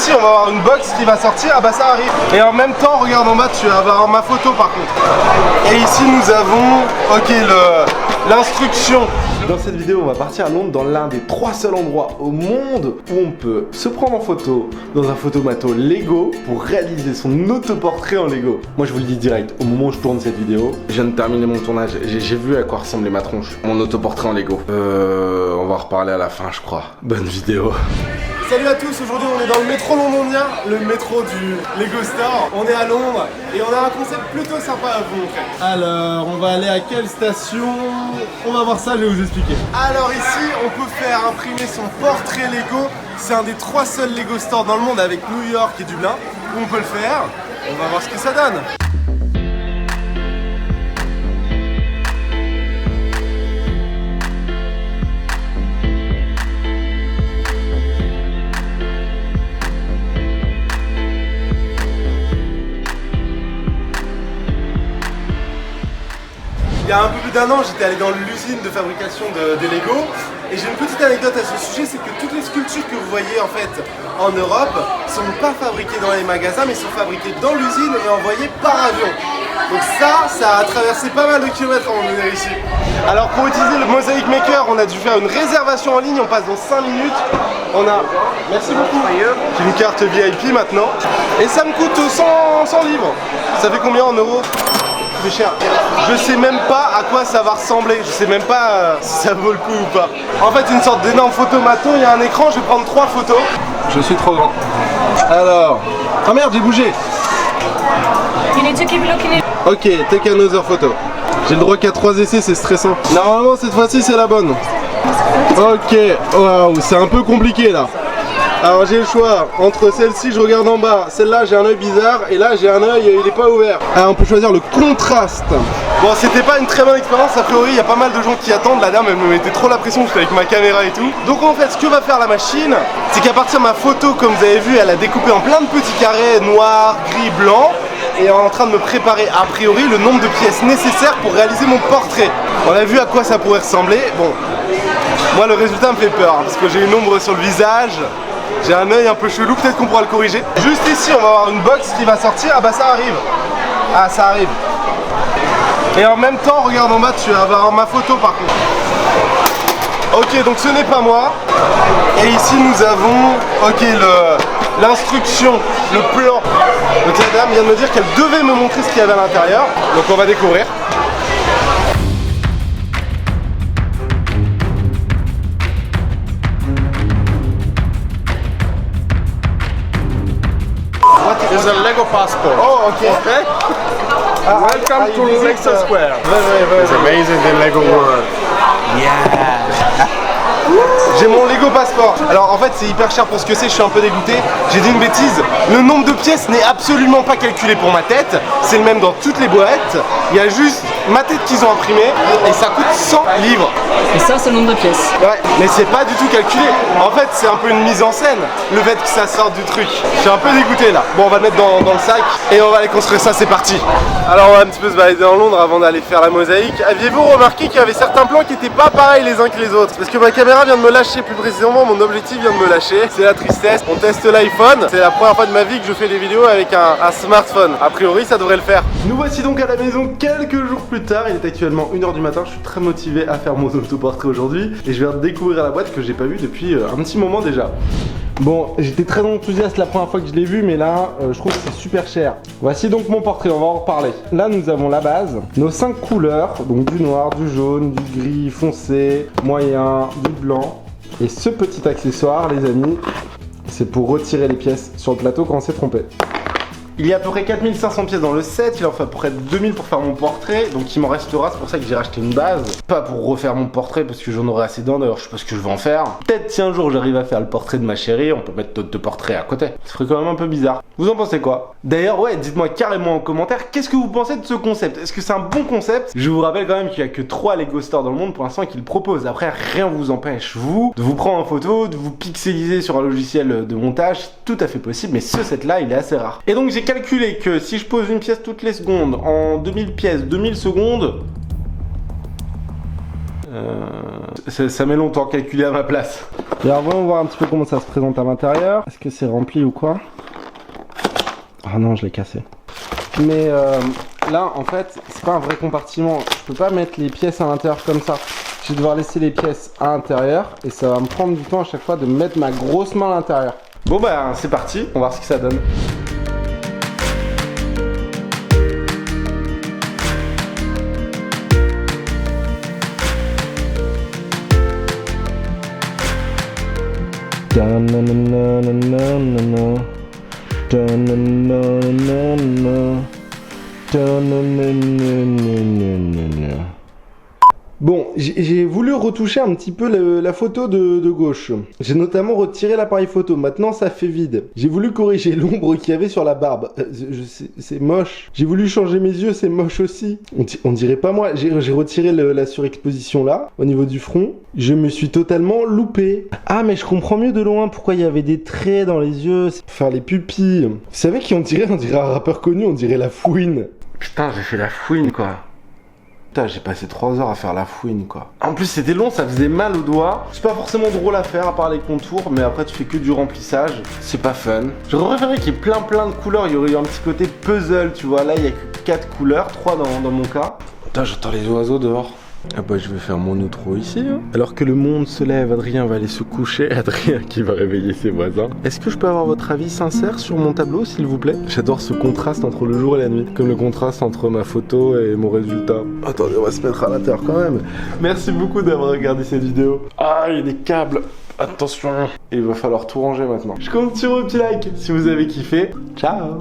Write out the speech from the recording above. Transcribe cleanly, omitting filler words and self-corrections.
ici, on va avoir une box qui va sortir. Ah bah ça arrive. Et en même temps, regarde en bas, tu vas avoir ma photo par contre. Et ici nous avons, ok, l'instruction. Dans cette vidéo, on va partir à Londres dans l'un des 3 seuls endroits au monde où on peut se prendre en photo dans un photomato Lego pour réaliser son autoportrait en Lego. Moi je vous le dis direct, au moment où je tourne cette vidéo, je viens de terminer mon tournage, j'ai vu à quoi ressemblait ma tronche, mon autoportrait en Lego. On va en reparler à la fin je crois. Bonne vidéo. Salut à tous, aujourd'hui on est dans le métro londonien, le métro du Lego Store. On est à Londres et on a un concept plutôt sympa à vous montrer. Alors, on va aller à quelle station? On va voir ça, je vais vous expliquer. Alors ici, on peut faire imprimer son portrait Lego. C'est un des 3 seuls Lego Store dans le monde avec New York et Dublin où on peut le faire. On va voir ce que ça donne. Il y a un peu plus d'1 an, j'étais allé dans l'usine de fabrication des Lego et j'ai une petite anecdote à ce sujet, c'est que toutes les sculptures que vous voyez en fait en Europe sont pas fabriquées dans les magasins mais sont fabriquées dans l'usine et envoyées par avion. Donc ça a traversé pas mal de kilomètres avant de venir ici. Alors pour utiliser le Mosaic Maker, on a dû faire une réservation en ligne, on passe dans 5 minutes. On a, merci beaucoup, j'ai une carte VIP maintenant et ça me coûte 100 livres. Ça fait combien en euros? Cher. Je sais même pas à quoi ça va ressembler, je sais même pas si ça vaut le coup ou pas. En fait une sorte d'énorme photomaton, il y a un écran, je vais prendre 3 photos. Je suis trop grand. Alors... Ah merde, j'ai bougé. Ok, take another photo. J'ai le droit qu'à 3 essais, c'est stressant. Normalement cette fois-ci c'est la bonne. Ok, waouh, c'est un peu compliqué là. Alors j'ai le choix entre celle-ci, je regarde en bas, celle-là j'ai un œil bizarre et là j'ai un œil, il est pas ouvert. Alors on peut choisir le contraste. Bon, c'était pas une très bonne expérience, a priori il y a pas mal de gens qui attendent, la dame elle me mettait trop la pression, j'étais avec ma caméra et tout. Donc en fait ce que va faire la machine, c'est qu'à partir de ma photo, comme vous avez vu, elle a découpé en plein de petits carrés noirs, gris, blancs et est en train de me préparer a priori le nombre de pièces nécessaires pour réaliser mon portrait. On a vu à quoi ça pourrait ressembler. Bon, moi le résultat me fait peur parce que j'ai une ombre sur le visage. J'ai un œil un peu chelou, peut-être qu'on pourra le corriger. Juste ici, on va avoir une box qui va sortir. Ah bah ça arrive. Ah ça arrive. Et en même temps, regarde en bas, tu vas avoir ma photo par contre. Ok, donc ce n'est pas moi. Et ici nous avons, ok, l'instruction, le plan. Donc la dame vient de me dire qu'elle devait me montrer ce qu'il y avait à l'intérieur. Donc on va découvrir. It's a Lego passport. Oh, okay. Okay? Welcome to Leicester Square. Very It's amazing the Lego world. Yeah. J'ai mon Lego passeport. Alors en fait c'est hyper cher pour ce que c'est, je suis un peu dégoûté. J'ai dit une bêtise. Le nombre de pièces n'est absolument pas calculé pour ma tête. C'est le même dans toutes les boîtes. Il y a juste ma tête qu'ils ont imprimée et ça coûte 100 livres. Et ça c'est le nombre de pièces. Ouais, mais c'est pas du tout calculé. En fait c'est un peu une mise en scène, le fait que ça sorte du truc. Je suis un peu dégoûté là. Bon on va le mettre dans le sac et on va aller construire ça, c'est parti. Alors on va un petit peu se balader dans Londres avant d'aller faire la mosaïque. Aviez-vous remarqué qu'il y avait certains plans qui n'étaient pas pareils les uns que les autres? Parce que ma caméra vient de me lâcher, plus précisément mon objectif vient de me lâcher. C'est la tristesse. On teste l'iPhone. C'est la première fois de ma vie que je fais des vidéos avec un smartphone. A priori ça devrait le faire. Nous voici donc à la maison quelques jours plus tard. Il est actuellement 1 h du matin. Je suis très motivé à faire mon autoportrait aujourd'hui. Et je vais découvrir la boîte que j'ai pas vue depuis un petit moment déjà. Bon, j'étais très enthousiaste la première fois que je l'ai vu, mais là, je trouve que c'est super cher. Voici donc mon portrait, on va en reparler. Là, nous avons la base, nos 5 couleurs, donc du noir, du jaune, du gris foncé, moyen, du blanc. Et ce petit accessoire, les amis, c'est pour retirer les pièces sur le plateau quand on s'est trompé. Il y a à peu près 4500 pièces dans le set, il en faut à peu près 2000 pour faire mon portrait, donc il m'en restera, c'est pour ça que j'ai racheté une base. Pas pour refaire mon portrait parce que j'en aurai assez dedans, d'ailleurs je sais pas ce que je vais en faire. Peut-être si un jour j'arrive à faire le portrait de ma chérie, on peut mettre d'autres portraits à côté. Ça ferait quand même un peu bizarre. Vous en pensez quoi? D'ailleurs ouais, dites-moi carrément en commentaire, qu'est-ce que vous pensez de ce concept? Est-ce que c'est un bon concept? Je vous rappelle quand même qu'il y a que 3 Lego Store dans le monde pour l'instant qui le proposent. Après rien vous empêche, vous, de vous prendre en photo, de vous pixeliser sur un logiciel de montage, c'est tout à fait possible, mais ce set là il est assez rare. Et donc j'ai calculé que si je pose une pièce toutes les secondes, en 2000 pièces, 2000 secondes, ça met longtemps à calculer à ma place. Et alors voyons voir un petit peu comment ça se présente à l'intérieur. Est-ce que c'est rempli ou quoi? Ah non, je l'ai cassé. Mais là, en fait, c'est pas un vrai compartiment. Je peux pas mettre les pièces à l'intérieur comme ça. Je vais devoir laisser les pièces à l'intérieur et ça va me prendre du temps à chaque fois de mettre ma grosse main à l'intérieur. Bon bah c'est parti, on va voir ce que ça donne. Bon, j'ai voulu retoucher un petit peu la photo de gauche. J'ai notamment retiré l'appareil photo. Maintenant, ça fait vide. J'ai voulu corriger l'ombre qu'il y avait sur la barbe. C'est moche. J'ai voulu changer mes yeux, c'est moche aussi. On dirait pas moi. J'ai retiré la surexposition là, au niveau du front. Je me suis totalement loupé. Ah, mais je comprends mieux de loin pourquoi il y avait des traits dans les yeux. C'est pour faire les pupilles. Vous savez qui on dirait un rappeur connu, on dirait La Fouine. Putain, j'ai fait La Fouine, quoi. Putain, j'ai passé 3 heures à faire La Fouine, quoi. En plus, c'était long, ça faisait mal aux doigts. C'est pas forcément drôle à faire, à part les contours, mais après, tu fais que du remplissage. C'est pas fun. J'aurais préféré qu'il y ait plein de couleurs. Il y aurait eu un petit côté puzzle, tu vois. Là, il y a que 4 couleurs, 3 dans mon cas. Putain, j'entends les oiseaux dehors. Ah bah je vais faire mon outro ici hein. Alors que le monde se lève, Adrien va aller se coucher. Adrien qui va réveiller ses voisins. Est-ce que je peux avoir votre avis sincère sur mon tableau s'il vous plaît? J'adore ce contraste entre le jour et la nuit. Comme le contraste entre ma photo et mon résultat. Attendez, on va se mettre à l'intérieur quand même. Merci beaucoup d'avoir regardé cette vidéo. Ah, il y a des câbles. Attention. Et il va falloir tout ranger maintenant. Je compte sur vos petits likes si vous avez kiffé. Ciao.